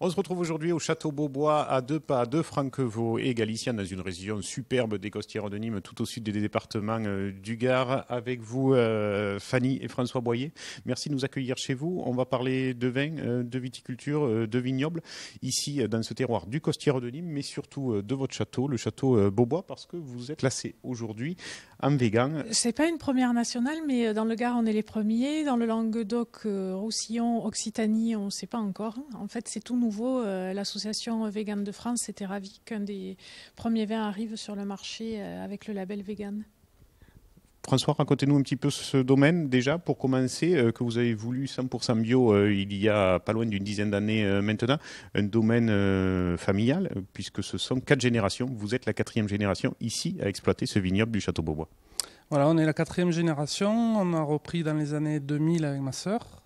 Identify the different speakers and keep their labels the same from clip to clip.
Speaker 1: On se retrouve aujourd'hui au Château Beaubois, à 2 pas de Franquevaux et Galician, dans une région superbe des Costières de Nîmes, tout au sud des départements du Gard. Avec vous, Fanny et François Boyer. Merci de nous accueillir chez vous. On va parler de vin, de viticulture, de vignoble, ici dans ce terroir du Costières de Nîmes, mais surtout de votre château, le Château Beaubois, parce que vous êtes classé aujourd'hui en végan.
Speaker 2: C'est pas une première nationale, mais dans le Gard, on est les premiers. Dans le Languedoc, Roussillon, Occitanie, on ne sait pas encore. En fait, c'est tout nouveau. L'association Vegan de France était ravie qu'un des premiers vins arrive sur le marché avec le label vegan.
Speaker 1: François, racontez-nous un petit peu ce domaine déjà pour commencer, que vous avez voulu 100% bio il y a pas loin d'une dizaine d'années maintenant, un domaine familial puisque ce sont 4 générations, vous êtes la 4e génération ici à exploiter ce vignoble du Château Beaubois.
Speaker 3: Voilà, on est la 4e génération, on a repris dans les années 2000 avec ma sœur.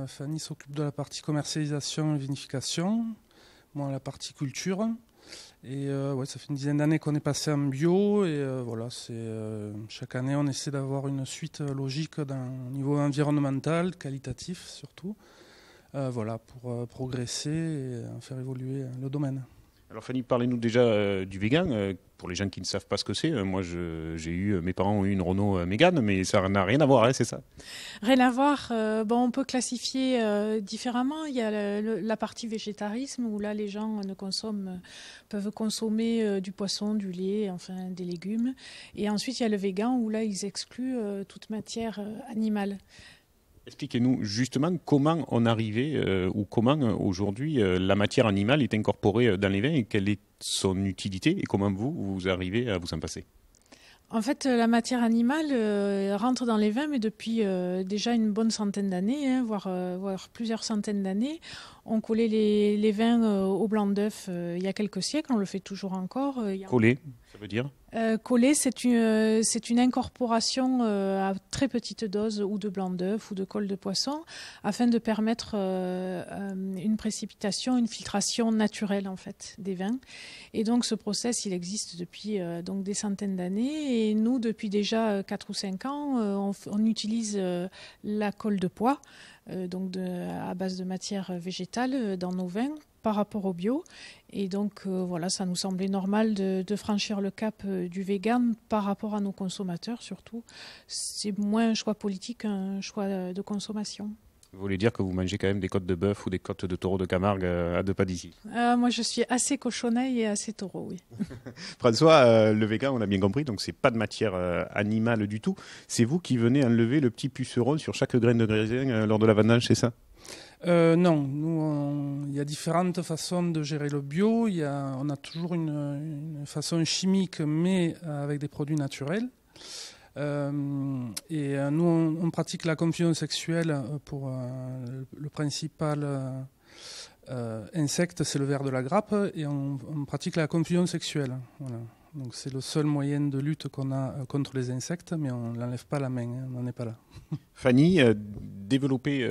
Speaker 3: Fanny s'occupe de la partie commercialisation et vinification, moi la partie culture. Et ça fait une dizaine d'années qu'on est passé en bio et chaque année on essaie d'avoir une suite logique au niveau environnemental, qualitatif surtout, pour progresser et faire évoluer le domaine.
Speaker 1: Alors Fanny, parlez-nous déjà du vegan. Pour les gens qui ne savent pas ce que c'est, mes parents ont eu une Renault Mégane, mais ça n'a rien à voir, hein, c'est ça?
Speaker 2: Rien à voir. On peut classifier différemment. Il y a la partie végétarisme où là les gens peuvent consommer du poisson, du lait, enfin des légumes. Et ensuite il y a le végan où là ils excluent toute matière animale.
Speaker 1: Expliquez-nous justement comment on arrivait ou comment aujourd'hui la matière animale est incorporée dans les vins et quelle est son utilité et comment vous arrivez à vous en passer.
Speaker 2: En fait, la matière animale rentre dans les vins, mais depuis déjà une bonne centaine d'années, voire plusieurs centaines d'années. On collait les vins au blanc d'œuf il y a quelques siècles, on le fait toujours encore.
Speaker 1: Coller, ça veut dire
Speaker 2: coller, c'est une incorporation à très petite dose ou de blanc d'œuf ou de colle de poisson afin de permettre une précipitation, une filtration naturelle en fait des vins. Et donc ce process, il existe depuis donc des centaines d'années. Et nous, depuis déjà 4 ou 5 ans, on utilise la colle de pois, à base de matière végétale dans nos vins par rapport au bio. Et donc ça nous semblait normal de franchir le cap du vegan par rapport à nos consommateurs surtout. C'est moins un choix politique, un choix de consommation.
Speaker 1: Vous voulez dire que vous mangez quand même des côtes de bœuf ou des côtes de taureau de Camargue à 2 pas d'ici?
Speaker 2: Moi je suis assez cochonneille et assez taureau, oui.
Speaker 1: François, le vegan, on a bien compris, donc c'est pas de matière animale du tout. C'est vous qui venez enlever le petit puceron sur chaque graine de raisin lors de la vendange, c'est ça?
Speaker 3: Non, nous, il y a différentes façons de gérer le bio. On a toujours une façon chimique, mais avec des produits naturels. Nous, on pratique la confusion sexuelle pour le principal insecte, c'est le ver de la grappe, et on pratique la confusion sexuelle. Voilà. Donc c'est le seul moyen de lutte qu'on a contre les insectes, mais on n'enlève pas la main, hein, on n'en est pas là.
Speaker 1: Fanny, développer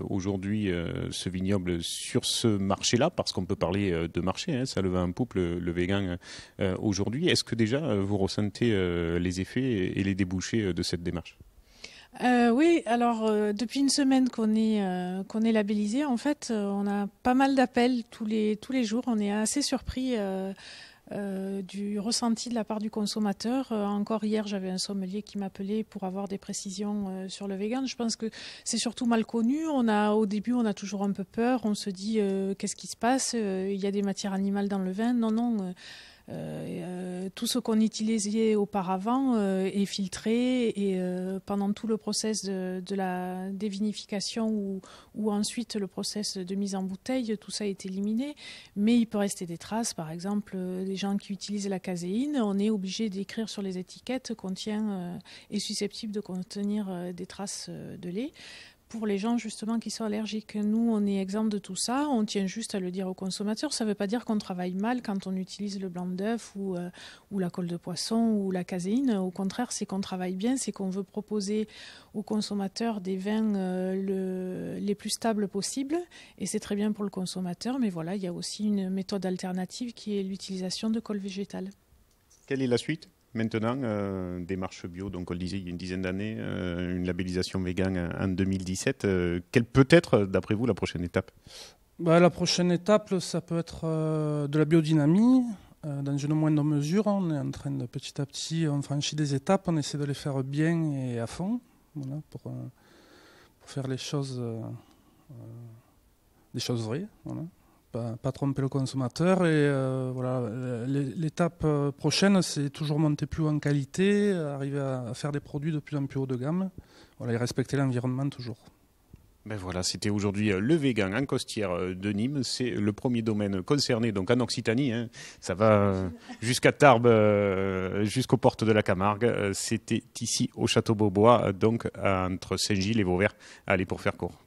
Speaker 1: aujourd'hui ce vignoble sur ce marché-là, parce qu'on peut parler de marché, hein, ça le vend en poupe le végan aujourd'hui. Est-ce que déjà vous ressentez les effets et les débouchés de cette démarche?
Speaker 2: Oui, alors depuis une semaine qu'on est labellisé, en fait, on a pas mal d'appels tous les jours. On est assez surpris du ressenti de la part du consommateur. Encore hier, j'avais un sommelier qui m'appelait pour avoir des précisions sur le vegan. Je pense que c'est surtout mal connu. Au début, on a toujours un peu peur. On se dit qu'est-ce qui se passe? Il y a des matières animales dans le vin. Non. Tout ce qu'on utilisait auparavant est filtré et pendant tout le process de la dévinification ou ensuite le process de mise en bouteille, tout ça est éliminé. Mais il peut rester des traces, par exemple, des gens qui utilisent la caséine, on est obligé d'écrire sur les étiquettes est susceptible de contenir des traces de lait. Pour les gens justement qui sont allergiques, nous on est exempt de tout ça, on tient juste à le dire aux consommateurs. Ça ne veut pas dire qu'on travaille mal quand on utilise le blanc d'œuf ou la colle de poisson ou la caséine. Au contraire, c'est qu'on travaille bien, c'est qu'on veut proposer aux consommateurs des vins les plus stables possibles et c'est très bien pour le consommateur. Mais voilà, il y a aussi une méthode alternative qui est l'utilisation de colle végétale.
Speaker 1: Quelle est la suite ? Maintenant, démarche bio, donc on le disait il y a une dizaine d'années, une labellisation vegan en 2017. Quelle peut être, d'après vous, la prochaine étape ?
Speaker 3: La prochaine étape, ça peut être de la biodynamie. Dans une moindre mesure, on est en train de petit à petit, on franchit des étapes, on essaie de les faire bien et à fond, voilà, pour faire les choses, des choses vraies, voilà. Pas tromper le consommateur. Et voilà, l'étape prochaine, c'est toujours monter plus haut en qualité, arriver à faire des produits de plus en plus haut de gamme, voilà, et respecter l'environnement toujours.
Speaker 1: Ben voilà, c'était aujourd'hui le Végan en Costières de Nîmes. C'est le premier domaine concerné, donc en Occitanie. Hein. Ça va jusqu'à Tarbes, jusqu'aux portes de la Camargue. C'était ici au Château Beaubois, donc entre Saint-Gilles et Vauvert. Allez, pour faire court.